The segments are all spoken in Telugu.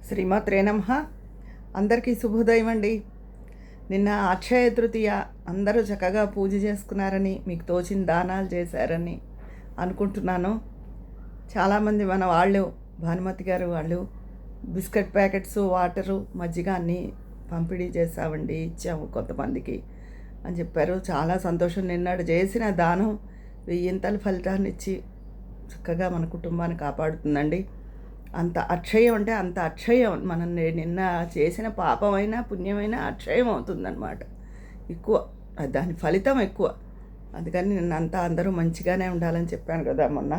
శ్రీమాత్రే నమః. అందరికీ శుభోదయం అండి. నిన్న అక్షయ తృతీయ, అందరూ చక్కగా పూజ చేసుకున్నారని, మీకు తోచిన దానాలు చేశారని అనుకుంటున్నాను. చాలామంది మన వాళ్ళు, భానుమతి గారు వాళ్ళు బిస్కెట్ ప్యాకెట్స్, వాటరు, మజ్జిగ అన్నీ పంపిణీ చేసామండి, ఇచ్చాము కొంతమందికి అని చెప్పారు. చాలా సంతోషం. నిన్నటి చేసిన దానం 1000 ఫలితాన్ని ఇచ్చి చక్కగా మన కుటుంబాన్ని కాపాడుతుందండి. అంత అక్షయం అంటే అంత అక్షయం. మనం నిన్న చేసిన పాపమైనా పుణ్యమైనా అక్షయం అవుతుందన్నమాట. ఎక్కువ దాని ఫలితం ఎక్కువ. అందుకని నిన్నంతా అందరూ మంచిగానే ఉండాలని చెప్పాను కదా మొన్న.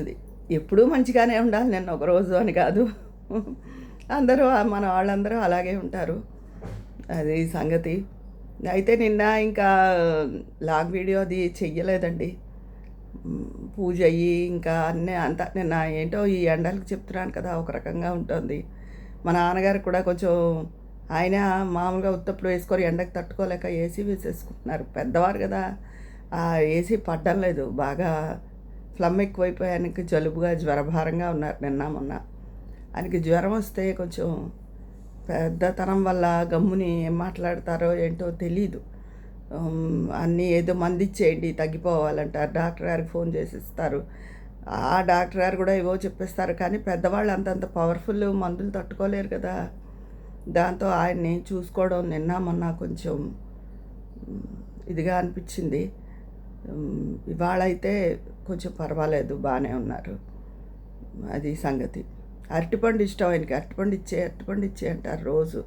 అది ఎప్పుడూ మంచిగానే ఉండాలి, నిన్న ఒకరోజు అని కాదు. అందరూ మన వాళ్ళందరూ అలాగే ఉంటారు. అది సంగతి. అయితే నిన్న ఇంకా లాగ్ వీడియో అది చెయ్యలేదండి. పూజ అయ్యి ఇంకా అన్నీ అంతా నిన్న ఏంటో ఈ ఎండలకు చెప్తున్నాను కదా, ఒక రకంగా ఉంటుంది. మా నాన్నగారు కూడా కొంచెం, ఆయన మామూలుగా ఉత్తప్పుడు వేసుకొని ఎండకు తట్టుకోలేక ఏసీ వేసేసుకుంటున్నారు. పెద్దవారు కదా, ఆ ఏసీ పడ్డం లేదు. బాగా ఫ్లమ్ ఎక్కువైపోయి ఆయనకి జలుబుగా జ్వరభారంగా ఉన్నారు నిన్న మొన్న. ఆయనకి జ్వరం వస్తే కొంచెం పెద్దతనం వల్ల గమ్ముని ఏం మాట్లాడతారో ఏంటో తెలీదు. అన్నీ ఏదో మంది ఇచ్చేయండి తగ్గిపోవాలంటారు. డాక్టర్ గారికి ఫోన్ చేసి ఇస్తారు. ఆ డాక్టర్ గారు కూడా ఏవో చెప్పేస్తారు. కానీ పెద్దవాళ్ళు అంతంత పవర్ఫుల్ మందులు తట్టుకోలేరు కదా. దాంతో ఆయన్ని చూసుకోవడం నిన్న మొన్న కొంచెం ఇదిగా అనిపించింది. ఇవాళ అయితే కొంచెం పర్వాలేదు, బాగానే ఉన్నారు. అది సంగతి. అరటిపండు ఇష్టం ఆయనకి. అరటిపండు ఇచ్చే అంటారు రోజు.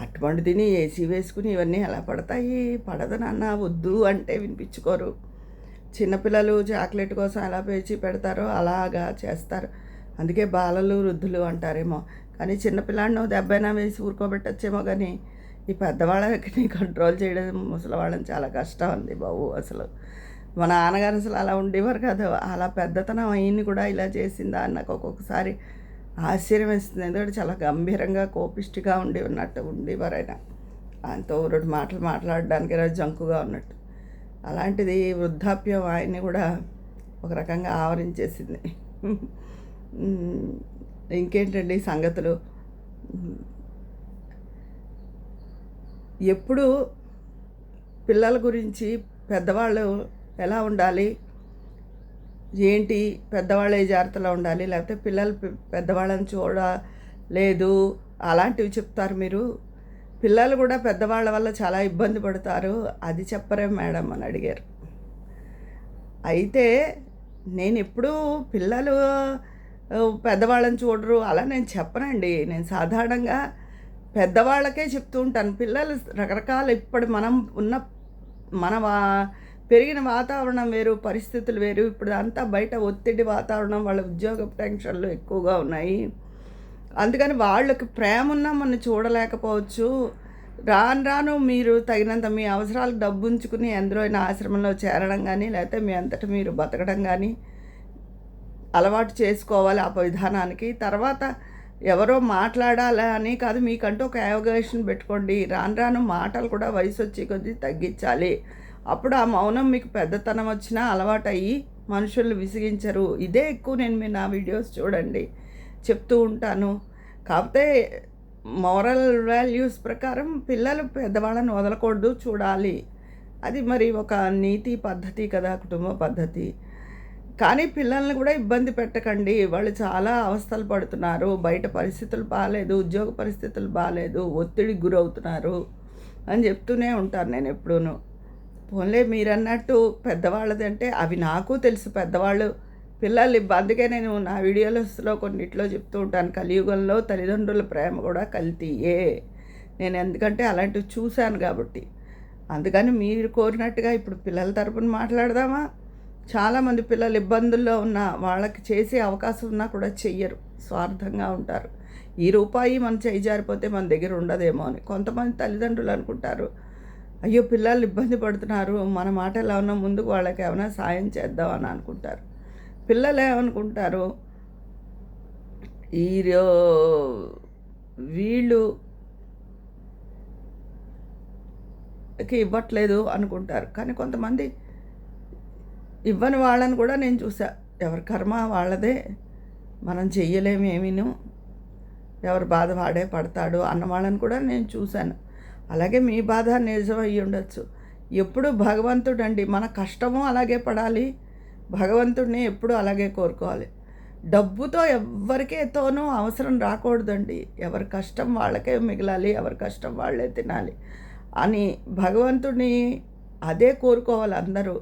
అరటిపండు తిని ఏసీ వేసుకుని ఇవన్నీ ఎలా పడతాయి? పడదు నాన్న, వద్దు అంటే వినిపించుకోరు. చిన్నపిల్లలు చాక్లెట్ కోసం ఎలా పేచి పెడతారో అలాగా చేస్తారు. అందుకే బాలలు వృద్ధులు అంటారేమో. కానీ చిన్నపిల్లాడిని దెబ్బైనా వేసి ఊరుకోబెట్టచ్చేమో, కానీ ఈ పెద్దవాళ్ళకి కంట్రోల్ చేయడం ముసలివాళ్ళని చాలా కష్టం ఉంది బాబు. అసలు మా నాన్నగారు అసలు అలా ఉండేవారు కాదు. అలా పెద్దతనం అయ్యింది కూడా ఇలా చేసిందా అని నాకు ఒక్కొక్కసారి ఆశ్చర్యం వేస్తుంది. ఎందుకంటే చాలా గంభీరంగా కోపిష్టిగా ఉండేవారు ఆయన. ఆయనతో 2 మాటలు మాట్లాడడానికి జంకుగా ఉన్నట్టు. అలాంటిది వృద్ధాప్యం ఆయన్ని కూడా ఒక రకంగా ఆవరించేసింది. ఇంకేంటండి సంగతులు? ఎప్పుడు పిల్లల గురించి పెద్దవాళ్ళు ఎలా ఉండాలి, ఏంటి, పెద్దవాళ్ళు ఏ జాగ్రత్తలో ఉండాలి, లేకపోతే పిల్లలు పెద్దవాళ్ళని చూడలేదు అలాంటివి చెప్తారు మీరు. పిల్లలు కూడా పెద్దవాళ్ళ వల్ల చాలా ఇబ్బంది పడతారు, అది చెప్పరే మేడం అని అడిగారు. అయితే నేను ఎప్పుడూ పిల్లలు పెద్దవాళ్ళని చూడరు అలా నేను చెప్పనండి. నేను సాధారణంగా పెద్దవాళ్ళకే చెప్తూ ఉంటాను. పిల్లలు రకరకాల ఇప్పుడు మనం ఉన్న మన పెరిగిన వాతావరణం వేరు, పరిస్థితులు వేరు. ఇప్పుడు అంతా బయట ఒత్తిడి వాతావరణం, వాళ్ళ ఉద్యోగ టెన్షన్లు ఎక్కువగా ఉన్నాయి. అందుకని వాళ్ళకి ప్రేమ ఉన్నా మనం చూడలేకపోవచ్చు. రాను మీరు తగినంత మీ అవసరాలకు డబ్బు ఉంచుకుని ఎందులో అయినా ఆశ్రమంలో చేరడం కానీ, లేకపోతే మీ అంతటా మీరు బతకడం కానీ అలవాటు చేసుకోవాలి ఆ విధానానికి. తర్వాత ఎవరో మాట్లాడాలా అని కాదు, మీకంటూ ఒక యావగేషన్ పెట్టుకోండి. రాను మాటలు కూడా వయసు వచ్చి కొద్దీ తగ్గించాలి. అప్పుడు ఆ మౌనం మీకు పెద్దతనం వచ్చినా అలవాటు అయ్యి మనుషులు విసిగించరు. ఇదే ఎక్కువ నేను నా వీడియోస్ చూడండి చెప్తూ ఉంటాను. కాకపోతే మోరల్ వాల్యూస్ ప్రకారం పిల్లలు పెద్దవాళ్ళని వదలకూడదు, చూడాలి. అది మరి ఒక నీతి పద్ధతి కదా, కుటుంబ పద్ధతి. కానీ పిల్లల్ని కూడా ఇబ్బంది పెట్టకండి. వాళ్ళు చాలా అవస్థలు పడుతున్నారు. బయట పరిస్థితులు బాగాలేదు, ఉద్యోగ పరిస్థితులు బాగాలేదు, ఒత్తిడికి గురవుతున్నారు అని చెప్తూనే ఉంటాను నేను ఎప్పుడూను. పోన్లే మీరన్నట్టు పెద్దవాళ్ళది అంటే అవి నాకు తెలుసు. పెద్దవాళ్ళు పిల్లలు అందుకే నేను నా వీడియోస్లో కొన్నిట్లో చెప్తూ ఉంటాను, కలియుగంలో తల్లిదండ్రుల ప్రేమ కూడా కల్తీయే. నేను ఎందుకంటే అలాంటివి చూశాను కాబట్టి. అందుకని మీరు కోరినట్టుగా ఇప్పుడు పిల్లల తరపున మాట్లాడదామా? చాలామంది పిల్లలు ఇబ్బందుల్లో ఉన్న వాళ్ళకి చేసే అవకాశం ఉన్నా కూడా చెయ్యరు, స్వార్థంగా ఉంటారు. ఈ రూపాయి మన చేయి జారిపోతే మన దగ్గర ఉండదేమో అని కొంతమంది తల్లిదండ్రులు అనుకుంటారు. అయ్యో పిల్లలు ఇబ్బంది పడుతున్నారు, మన మాట ఎలా ఉన్నా ముందుకు వాళ్ళకి ఏమైనా సాయం చేద్దామని అనుకుంటారు. పిల్లలు ఏమనుకుంటారు, ఈ వీళ్ళుకి ఇవ్వట్లేదు అనుకుంటారు. కానీ కొంతమంది ఇవ్వని వాళ్ళని కూడా నేను చూసా. ఎవరి కర్మ వాళ్ళదే, మనం చెయ్యలేము ఏమీను. ఎవరి బాధ వాడే పడతాడు అన్న వాళ్ళని కూడా నేను చూశాను. అలాగే మీ బాధ నిజం అయ్యి ఉండొచ్చు. ఎప్పుడు భగవంతుడండి, మన కష్టము అలాగే పడాలి, భగవంతుడిని ఎప్పుడూ అలాగే కోరుకోవాలి. డబ్బుతో ఎవ్వరికేతోనూ అవసరం రాకూడదండి. ఎవరి కష్టం వాళ్ళకే మిగలాలి, ఎవరి కష్టం వాళ్ళే తినాలి అని భగవంతుడిని అదే కోరుకోవాలి అందరూ.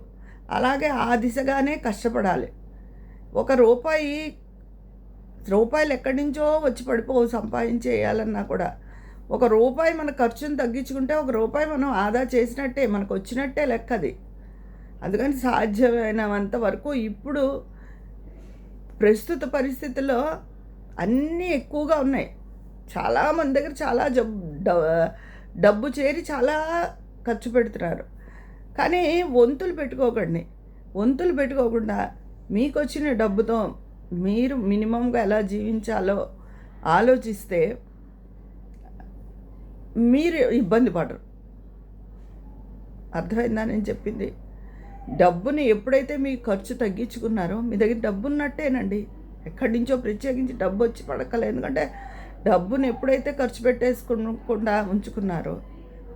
అలాగే ఆ దిశగానే కష్టపడాలి. ఒక రూపాయలు ఎక్కడి నుంచో వచ్చి పడిపోవు సంపాదించేయాలన్నా కూడా. ఒక రూపాయి మన ఖర్చును తగ్గించుకుంటే ఒక రూపాయి మనం ఆదా చేసినట్టే, మనకు వచ్చినట్టే లెక్కది. అందుకని సాధ్యమైనంత వరకు ఇప్పుడు ప్రస్తుత పరిస్థితుల్లో అన్నీ ఎక్కువగా ఉన్నాయి. చాలామంది దగ్గర చాలా డబ్బు చేరి చాలా ఖర్చు పెడుతున్నారు. కానీ వంతులు పెట్టుకోకుండా మీకు వచ్చిన డబ్బుతో మీరు మినిమంగా ఎలా జీవించాలో ఆలోచిస్తే మీరు ఇబ్బంది పడరు. అర్థమైందా నేను చెప్పింది? డబ్బుని ఎప్పుడైతే మీ ఖర్చు తగ్గించుకున్నారో మీ దగ్గర డబ్బు ఉన్నట్టేనండి. ఎక్కడి నుంచో ప్రత్యేకించి డబ్బు వచ్చి పడక్కలేదు. ఎందుకంటే డబ్బుని ఎప్పుడైతే ఖర్చు పెట్టేసుకుండా ఉంచుకున్నారో,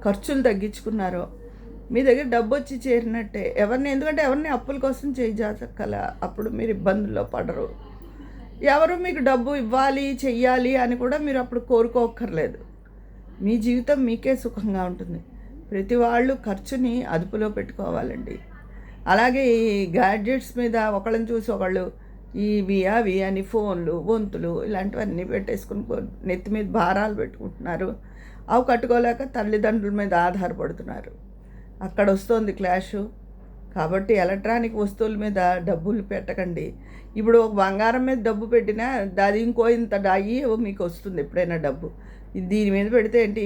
ఖర్చులు తగ్గించుకున్నారో మీ దగ్గర డబ్బు వచ్చి చేరినట్టే. ఎందుకంటే ఎవరిని అప్పుల కోసం చేయజాకల, అప్పుడు మీరు ఇబ్బందుల్లో పడరు. ఎవరు మీకు డబ్బు ఇవ్వాలి చెయ్యాలి అని కూడా మీరు అప్పుడు కోరుకోక్కర్లేదు. మీ జీవితం మీకే సుఖంగా ఉంటుంది. ప్రతి వాళ్ళు ఖర్చుని అదుపులో పెట్టుకోవాలండి. అలాగే ఈ గ్యాడ్జెట్స్ మీద ఒకళ్ళని చూసి ఒకళ్ళు ఇవి అవి అని ఫోన్లు వంతులు ఇలాంటివన్నీ పెట్టేసుకుని నెత్తి మీద భారాలు పెట్టుకుంటున్నారు. అవి కట్టుకోలేక తల్లిదండ్రుల మీద ఆధారపడుతున్నారు. అక్కడ వస్తుంది క్లాషు. కాబట్టి ఎలక్ట్రానిక్ వస్తువుల మీద డబ్బులు పెట్టకండి. ఇప్పుడు ఒక బంగారం మీద డబ్బు పెట్టినా అది ఇంకో ఇంత అయ్యి మీకు వస్తుంది ఎప్పుడైనా డబ్బు. దీని మీద పెడితే ఏంటి,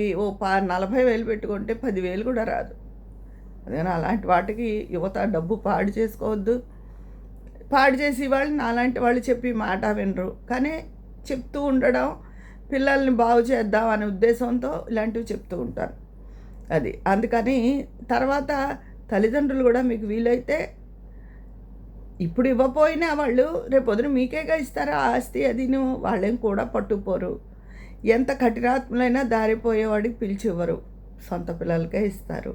40,000 పెట్టుకుంటే 10,000 కూడా రాదు. అందుకని అలాంటి వాటికి యువత డబ్బు పాడు చేసుకోవద్దు. పాడు చేసి వాళ్ళు నాలాంటి వాళ్ళు చెప్పి మాట వినరు. కానీ చెప్తూ ఉండడం, పిల్లల్ని బాగు చేద్దాం అనే ఉద్దేశంతో ఇలాంటివి చెప్తూ ఉంటాను. అది అందుకని తర్వాత తల్లిదండ్రులు కూడా మీకు వీలైతే ఇప్పుడు ఇవ్వపోయినా వాళ్ళు రేపొద్దున మీకేగా ఇస్తారా ఆస్తి, అదిను వాళ్ళేం కూడా పట్టుకుపోరు. ఎంత కఠినాత్ములైనా దారిపోయేవాడికి పిలిచి ఇవ్వరు, సొంత పిల్లలకే ఇస్తారు.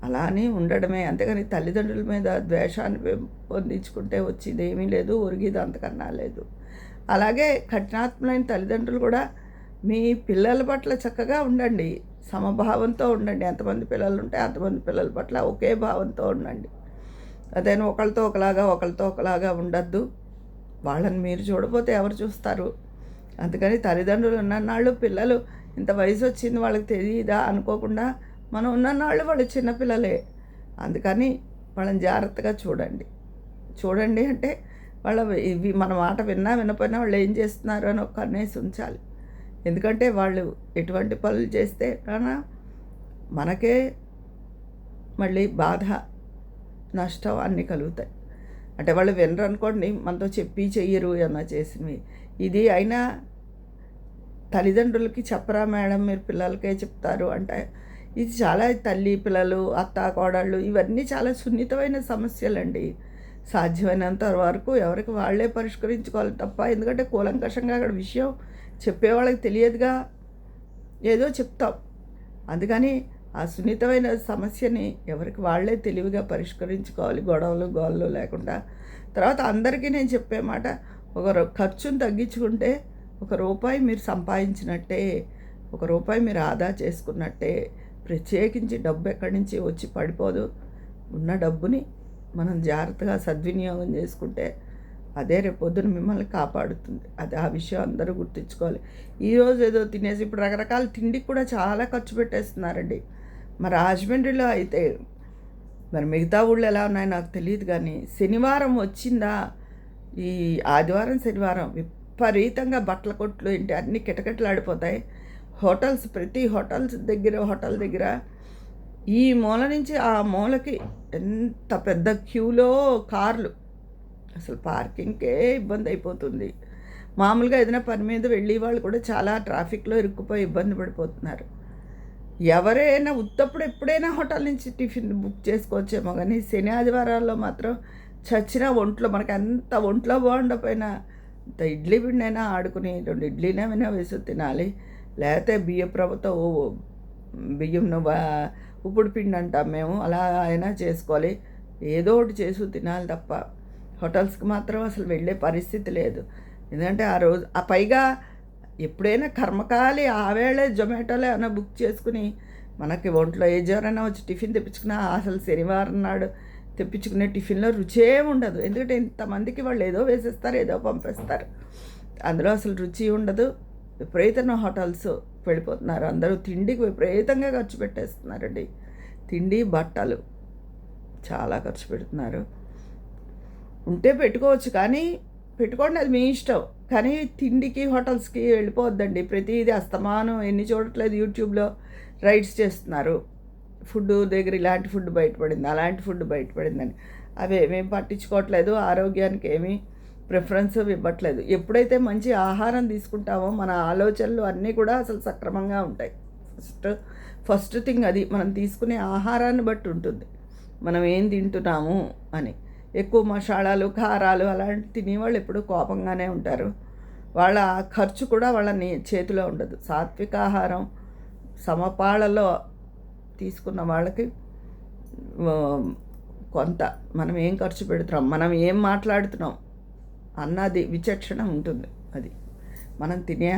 అలా అని ఉండడమే. అంతేగాని తల్లిదండ్రుల మీద ద్వేషాన్ని పెంపొందించుకుంటే వచ్చేది ఏమీ లేదు, ఒరిగిది అంతకన్నా లేదు. అలాగే కఠినాత్ములైన తల్లిదండ్రులు కూడా మీ పిల్లల పట్ల చక్కగా ఉండండి, సమభావంతో ఉండండి. ఎంతమంది పిల్లలు ఉంటే అంతమంది పిల్లల పట్ల ఒకే భావంతో ఉండండి. అదేనా ఒకళ్ళతో ఒకలాగా ఉండద్దు. వాళ్ళని మీరు చూడకపోతే ఎవరు చూస్తారు? అందుకని తల్లిదండ్రులు ఉన్ననాళ్ళు పిల్లలు ఇంత వయసు వచ్చింది వాళ్ళకి తెలియదా అనుకోకుండా మనం ఉన్ననాళ్ళు వాళ్ళు చిన్నపిల్లలే. అందుకని వాళ్ళని జాగ్రత్తగా చూడండి అంటే ఇవి మన మాట వినపోయినా వాళ్ళు ఏం చేస్తున్నారు అని ఒక కన్నేసి ఉంచాలి. ఎందుకంటే వాళ్ళు ఎటువంటి పనులు చేస్తే కానా మనకే మళ్ళీ బాధ, నష్టం అన్నీ కలుగుతాయి. అంటే వాళ్ళు వినరు అనుకోండి, మనతో చెప్పి చెయ్యరు ఏమన్నా చేసినవి. ఇది అయినా తల్లిదండ్రులకి చెప్పరా మేడం, మీరు పిల్లలకే చెప్తారు అంటే ఇది చాలా తల్లి పిల్లలు అత్త కోడళ్ళు ఇవన్నీ చాలా సున్నితమైన సమస్యలండి. సాధ్యమైనంత వరకు ఎవరికి వాళ్ళే పరిష్కరించుకోవాలి తప్ప, ఎందుకంటే కూలంకషంగా అక్కడ విషయం చెప్పేవాళ్ళకి తెలియదుగా, ఏదో చెప్తాం. అందుకని ఆ సున్నితమైన సమస్యని ఎవరికి వాళ్ళే తెలివిగా పరిష్కరించుకోవాలి, గొడవలు లేకుండా. తర్వాత అందరికీ నేను చెప్పే మాట, ఒక ఖర్చును తగ్గించుకుంటే ₹1 మీరు సంపాదించినట్టే, ₹1 మీరు ఆదా చేసుకున్నట్టే. ప్రత్యేకించి డబ్బు ఎక్కడి నుంచి వచ్చి పడిపోదు. ఉన్న డబ్బుని మనం జాగ్రత్తగా సద్వినియోగం చేసుకుంటే అదే రేపొద్దున మిమ్మల్ని కాపాడుతుంది. అది ఆ విషయం అందరూ గుర్తుంచుకోవాలి. ఈరోజు ఏదో తినేసి ఇప్పుడు రకరకాల తిండికి కూడా చాలా ఖర్చు పెట్టేస్తున్నారండి. మరి రాజమండ్రిలో అయితే, మరి మిగతా ఊళ్ళో ఎలా ఉన్నాయో నాకు తెలియదు కానీ శనివారం వచ్చిందా, ఈ ఆదివారం శనివారం విపరీతంగా బట్టల కొట్లు ఏంటి అన్నీ కిటకిటలాడిపోతాయి. హోటల్స్, ప్రతి హోటల్ దగ్గర ఈ మూల నుంచి ఆ మూలకి ఎంత పెద్ద క్యూలో కార్లు, అసలు పార్కింగ్కే ఇబ్బంది అయిపోతుంది. మామూలుగా ఏదైనా పని మీద వెళ్ళి వాళ్ళు కూడా చాలా ట్రాఫిక్లో ఇరుక్కుపోయి ఇబ్బంది పడిపోతున్నారు. ఎవరైనా ఉత్తప్పుడు ఎప్పుడైనా హోటల్ నుంచి టిఫిన్ బుక్ చేసుకోవచ్చేమో కానీ శని ఆదివారాల్లో మాత్రం చచ్చిన ఒంట్లో, మనకి అంత ఒంట్లో బాగుండపోయినా ఇంత ఇడ్లీ పిండైనా ఆడుకుని 2 ఇడ్లీనేమైనా వేసి తినాలి. లేకపోతే బియ్యపు బియ్యంను ఉప్పుడు పిండి అంటాం మేము, అలా అయినా చేసుకోవాలి. ఏదో ఒకటి చేసి తినాలి తప్ప హోటల్స్కి మాత్రం అసలు వెళ్ళే పరిస్థితి లేదు. ఎందుకంటే ఆ రోజు పైగా ఎప్పుడైనా కర్మకాలి ఆ వేళే జొమాటోలో ఏమైనా బుక్ చేసుకుని మనకి ఒంట్లో ఏ జ్వరైనా వచ్చి టిఫిన్ తెప్పించుకున్నా అసలు శనివారం నాడు తెప్పించుకునే టిఫిన్లో రుచే ఉండదు. ఎందుకంటే ఇంతమందికి వాళ్ళు ఏదో వేసేస్తారు, ఏదో పంపిస్తారు, అందులో అసలు రుచి ఉండదు. విపరీతమైన హోటల్స్ వెళ్ళిపోతున్నారు అందరూ, తిండికి విపరీతంగా ఖర్చు పెట్టేస్తున్నారండి. తిండి బట్టలు చాలా ఖర్చు పెడుతున్నారు. ఉంటే పెట్టుకోవచ్చు, కానీ పెట్టుకోండి, అది మీ ఇష్టం. కానీ తిండికి హోటల్స్కి వెళ్ళిపోవద్దండి. ప్రతిదీ అస్తమానం ఎన్ని చూడట్లేదు, యూట్యూబ్లో రైడ్స్ చేస్తున్నారు. ఫుడ్ దగ్గర ఇలాంటి ఫుడ్ బయటపడింది, అలాంటి ఫుడ్ బయటపడిందని. అవి ఏమేమి పట్టించుకోవట్లేదు, ఆరోగ్యానికి ఏమీ ప్రిఫరెన్స్ ఇవ్వట్లేదు. ఎప్పుడైతే మంచి ఆహారం తీసుకుంటామో మన ఆలోచనలు అన్నీ కూడా అసలు సక్రమంగా ఉంటాయి. ఫస్ట్ థింగ్ అది, మనం తీసుకునే ఆహారాన్ని బట్టి ఉంటుంది మనం ఏం తింటున్నాము అని. ఎక్కువ మసాలాలు, కారాలు అలాంటి తినేవాళ్ళు ఎప్పుడూ కోపంగానే ఉంటారు. వాళ్ళ ఖర్చు కూడా వాళ్ళ చేతిలో ఉండదు. సాత్విక ఆహారం సమపాళలో తీసుకున్న వాళ్ళకి కొంత మనం ఏం ఖర్చు పెడుతున్నాం, మనం ఏం మాట్లాడుతున్నాం అన్నది విచక్షణ ఉంటుంది. అది మనం తినే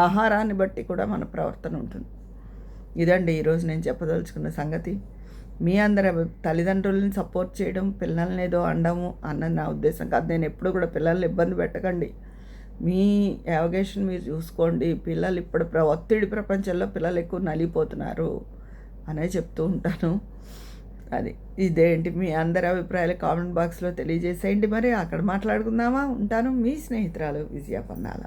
ఆహారాన్ని బట్టి కూడా మన ప్రవర్తన ఉంటుంది. ఇదండి ఈరోజు నేను చెప్పదలుచుకున్న సంగతి. మీ అందరి తల్లిదండ్రులని సపోర్ట్ చేయడం, పిల్లల్ని ఏదో అనడము అన్నది నా ఉద్దేశం కాదు. నేను ఎప్పుడు కూడా పిల్లల్ని ఇబ్బంది పెట్టకండి, మీ యావగేషన్ మీరు చూసుకోండి. పిల్లలు ఇప్పుడు ఒత్తిడి ప్రపంచంలో పిల్లలు ఎక్కువ నలిగిపోతున్నారు అనే చెప్తూ ఉంటాను. అది ఇదేంటి మీ అందరి అభిప్రాయాలు కామెంట్ బాక్స్లో తెలియజేసేయండి. మరి అక్కడ మాట్లాడుకుందామా? ఉంటాను, మీ స్నేహితురాలు విజయ పన్నాల.